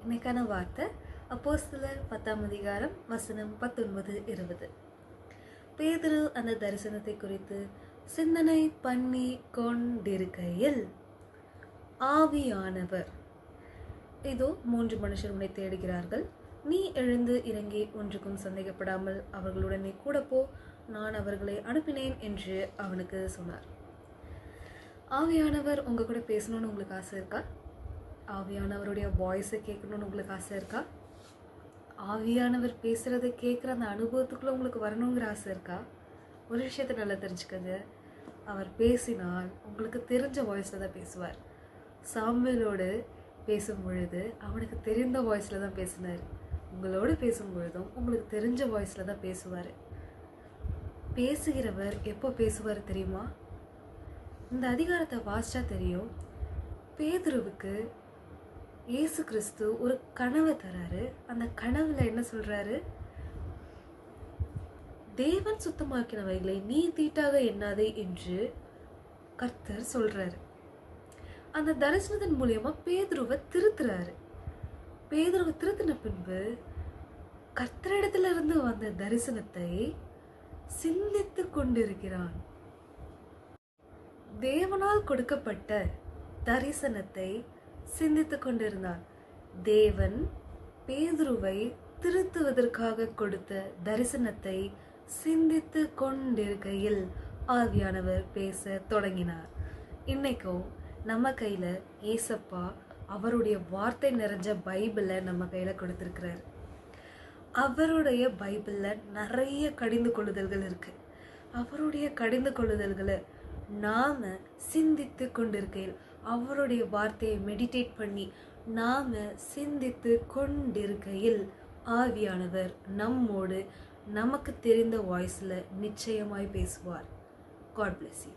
இன்னைக்கான வார்த்தை அப்போஸ்தலர் 10ஆம் அதிகாரம் வசனம் 19-20. பேதுரு அந்த தரிசனத்தை குறித்து சிந்தனை பண்ணி கொண்டிருக்கையில் ஆவியானவர், இதோ 3 மனுஷர் உன்னை தேடுகிறார்கள், நீ எழுந்து இறங்கி ஒன்றுக்கும் சந்தேகப்படாமல் அவர்களுடனே கூட போ, நான் அவர்களை அனுப்பினேன் என்று அவனுக்கு சொன்னார். ஆவியானவர் உங்க கூட பேசணும்னு உங்களுக்கு ஆசை இருக்கா? ஆவியானவருடைய வாய்ஸை கேட்கணும்னு உங்களுக்கு ஆசை இருக்கா? ஆவியானவர் பேசுறதை கேட்குற அந்த அனுபவத்துக்குள்ள உங்களுக்கு வரணுங்கிற ஆசை இருக்கா? ஒரு விஷயத்தை நல்லா தெரிஞ்சுக்கங்க, அவர் பேசினால் உங்களுக்கு தெரிஞ்ச வாய்ஸில் தான் பேசுவார். சாமுவேலோடு பேசும் பொழுது அவனுக்கு தெரிந்த வாய்ஸில் தான் பேசினார். உங்களோடு பேசும் பொழுதும் உங்களுக்கு தெரிஞ்ச வாய்ஸில் தான் பேசுவார். பேசுகிறவர் எப்போ பேசுவார் தெரியுமா? இந்த அதிகாரத்தை வாசிச்சா தெரியும். பேதுருவுக்கு இயேசு கிறிஸ்து ஒரு கனவை தராரு. அந்த கனவுல என்ன சொல்றாரு? தேவன் சுத்தமாக்கினவைகளை நீ தீட்டாக எண்ணாதே என்று கர்த்தர் சொல்றாரு. அந்த தரிசனத்தின் மூலியமா பேதுருவை திருத்துறாரு. பேதுருவை திருத்தின பின்பு கர்த்தரிடத்துல இருந்து வந்த தரிசனத்தை சிந்தித்து கொண்டிருக்கிறான். தேவனால் கொடுக்கப்பட்ட தரிசனத்தை சிந்தித்து கொண்டிருந்தான். தேவன் பேதுருவை திருத்துவதற்காக கொடுத்த தரிசனத்தை சிந்தித்து கொண்டிருக்கையில் ஆவியானவர் பேச தொடங்கினார். இன்னைக்கும் நம்ம கையில ஏசப்பா அவருடைய வார்த்தை நிறைஞ்ச பைபிளை நம்ம கையில கொடுத்திருக்கிறார். அவருடைய பைபிள்ல நிறைய கடிந்து கொள்ளுதல்கள் இருக்கு. அவருடைய கடிந்து கொள்ளுதல்களை நாம சிந்தித்து கொண்டிருக்கையில், அவருடைய வார்த்தையை மெடிடேட் பண்ணி நாம சிந்தித்து கொண்டிருக்கையில் ஆவியானவர் நம்மோடு நமக்கு தெரிந்த வாய்ஸ்ல நிச்சயமாய் பேசுவார். God bless you.